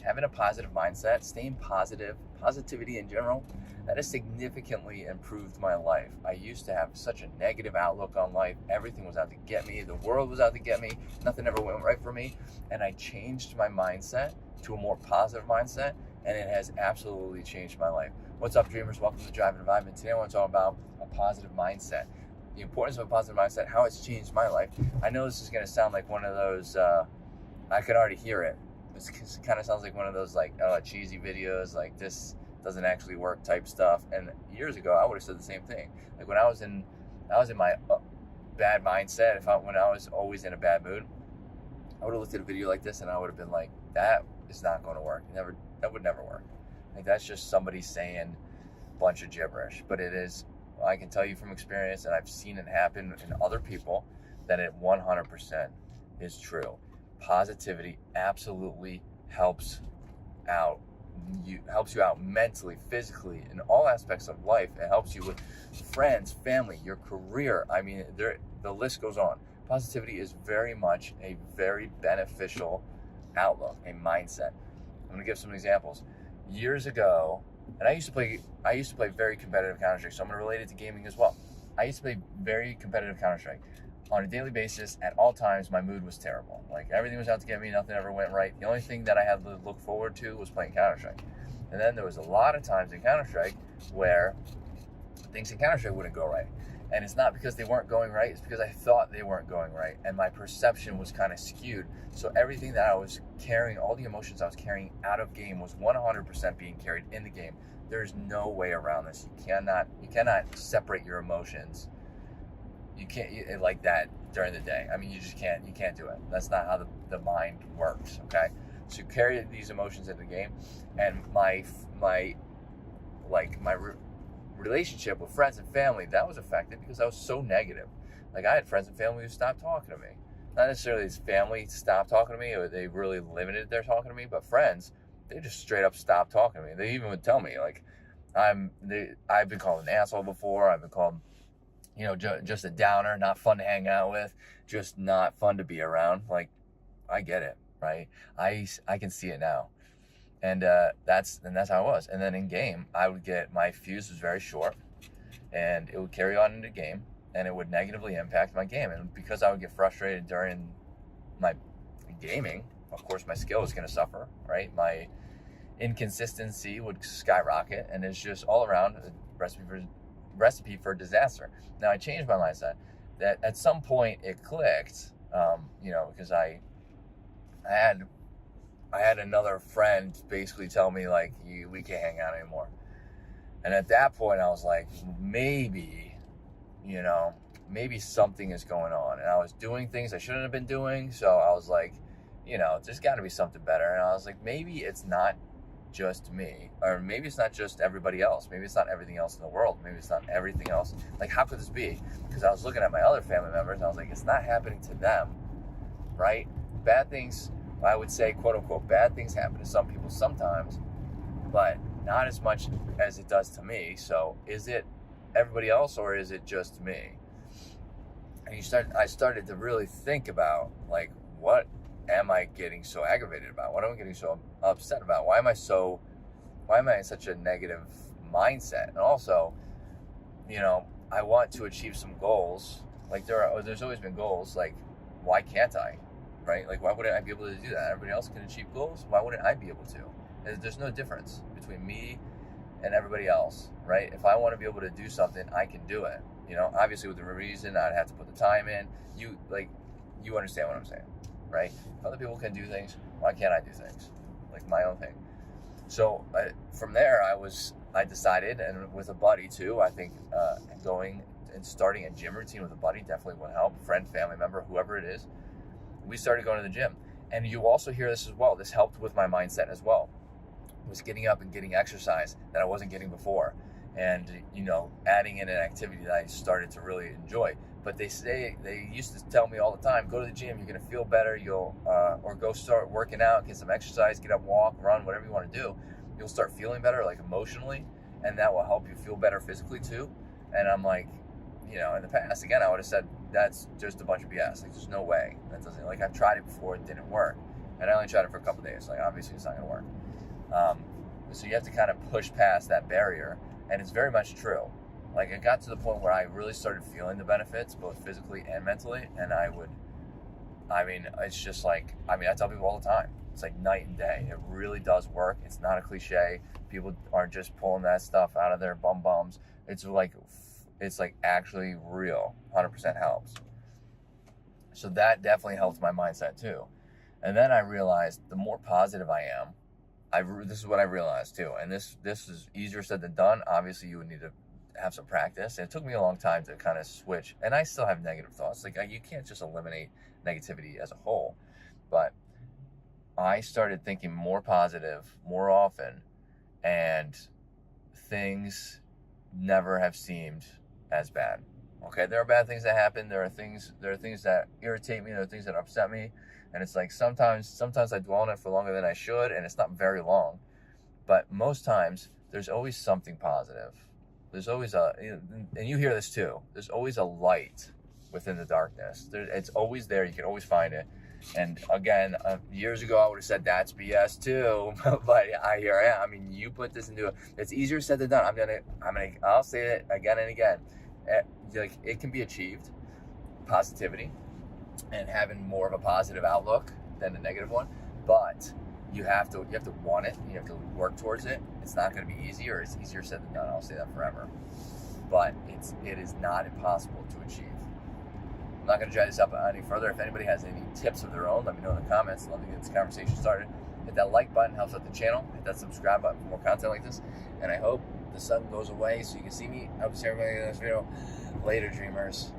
having a positive mindset, staying positive, positivity in general, that has significantly improved my life. I used to have such a negative outlook on life. Everything was out to get me. The world was out to get me. Nothing ever went right for me. And I changed my mindset to a more positive mindset, and it has absolutely changed my life. What's up, dreamers? Welcome to Drive and Vibe. And today I want to talk about a positive mindset. The importance of a positive mindset, how it's changed my life. I know this is going to sound like one of those, I could already hear it. This kind of sounds like one of those cheesy videos, like this doesn't actually work type stuff. And years ago, I would have said the same thing. Like when I was in my bad mindset, when I was always in a bad mood, I would have looked at a video like this and I would have been like, that is not going to work. That would never work. Like that's just somebody saying a bunch of gibberish. But it is, I can tell you from experience, and I've seen it happen in other people, that it 100% is true. Positivity absolutely helps you out mentally, physically, in all aspects of life. It helps you with friends, family, your career. I mean, the list goes on. Positivity is very much a very beneficial outlook, a mindset. I'm going to give some examples. Years ago, and I used to play very competitive Counter-Strike, so I'm going to relate it to gaming as well. I used to play very competitive Counter-Strike. On a daily basis, at all times, my mood was terrible. Like, everything was out to get me, nothing ever went right. The only thing that I had to look forward to was playing Counter-Strike. And then there was a lot of times in Counter-Strike where things in Counter-Strike wouldn't go right. And it's not because they weren't going right, it's because I thought they weren't going right. And my perception was kind of skewed. So everything that I was carrying, all the emotions I was carrying out of game was 100% being carried in the game. There's no way around this. You cannot separate your emotions. You can't like that during the day. I mean, you just can't. You can't do it. That's not how the mind works. Okay, so you carry these emotions into the game, and my relationship with friends and family, that was affected because I was so negative. Like, I had friends and family who stopped talking to me. Not necessarily his family stopped talking to me, or they really limited their talking to me, but friends, they just straight up stopped talking to me. They even would tell me, like, I've been called an asshole before. I've been called, just a downer, not fun to hang out with, just not fun to be around. Like, I get it, right? I can see it now. And that's how it was. And then in game, my fuse was very short, and it would carry on into game, and it would negatively impact my game. And because I would get frustrated during my gaming, of course, my skill was going to suffer, right? My inconsistency would skyrocket, and it's just all around a recipe for disaster. Now, I changed my mindset. That at some point it clicked, because I had another friend basically tell me, like, we can't hang out anymore. And at that point, I was like, maybe something is going on. And I was doing things I shouldn't have been doing. So I was like, there's got to be something better. And I was like, maybe it's not just me, or maybe it's not just everybody else. Maybe it's not everything else in the world. Maybe it's not everything else. Like, how could this be? Because I was looking at my other family members, and I was like, it's not happening to them, right? Bad things, I would say, quote unquote, bad things happen to some people sometimes, but not as much as it does to me. So is it everybody else, or is it just me? And I started to really think about, like, what am I getting so aggravated about? What am I getting so upset about? Why am I in such a negative mindset? And also, I want to achieve some goals. Like, there's always been goals. Like, why can't I? Right? Like, why wouldn't I be able to do that? Everybody else can achieve goals. Why wouldn't I be able to? There's no difference between me and everybody else, right? If I want to be able to do something, I can do it. Obviously with the reason, I'd have to put the time in. You understand what I'm saying, right? If other people can do things, why can't I do things? Like, my own thing. So from there, I decided, and with a buddy too, I think going and starting a gym routine with a buddy definitely would help. Friend, family member, whoever it is. We started going to the gym. And you also hear this as well. This helped with my mindset as well. It was getting up and getting exercise that I wasn't getting before. And, adding in an activity that I started to really enjoy. But they used to tell me all the time, go to the gym, you're going to feel better, or go start working out, get some exercise, get up, walk, run, whatever you want to do. You'll start feeling better, like, emotionally, and that will help you feel better physically too. And I'm like, in the past, again, I would have said, that's just a bunch of BS. Like, there's no way. That doesn't, like, I've tried it before, it didn't work. And I only tried it for a couple days. Like, obviously, it's not going to work. So you have to kind of push past that barrier, and it's very much true. Like, it got to the point where I really started feeling the benefits, both physically and mentally, and it's just like, I tell people all the time, it's like night and day. It really does work. It's not a cliche. People aren't just pulling that stuff out of their bums. It's like actually real. 100% helps. So that definitely helped my mindset too. And then I realized the more positive I am, this is what I realized too. And this is easier said than done. Obviously, you would need to have some practice. And it took me a long time to kind of switch. And I still have negative thoughts. Like, you can't just eliminate negativity as a whole. But I started thinking more positive more often, and things never have seemed as bad. Okay, there are bad things that happen. There are things that irritate me. There are things that upset me. And it's like sometimes I dwell on it for longer than I should, and it's not very long. But most times, there's always something positive. There's always and you hear this too, there's always a light within the darkness. It's always there. You can always find it. And again, years ago, I would have said that's BS too. But here I am. I mean, you put this into it's easier said than done. I'll say it again and again. Like, it can be achieved, positivity, and having more of a positive outlook than a negative one, but you have to want it. You have to work towards it. It's not going to be easy, or it's easier said than done. I'll say that forever, but it is not impossible to achieve. I'm not going to drag this up any further. If anybody has any tips of their own, let me know in the comments. I'd love to get this conversation started. Hit that like button, helps out the channel. Hit that subscribe button for more content like this, and I hope the sun goes away so you can see me. I hope to see everybody in this video. Later, dreamers.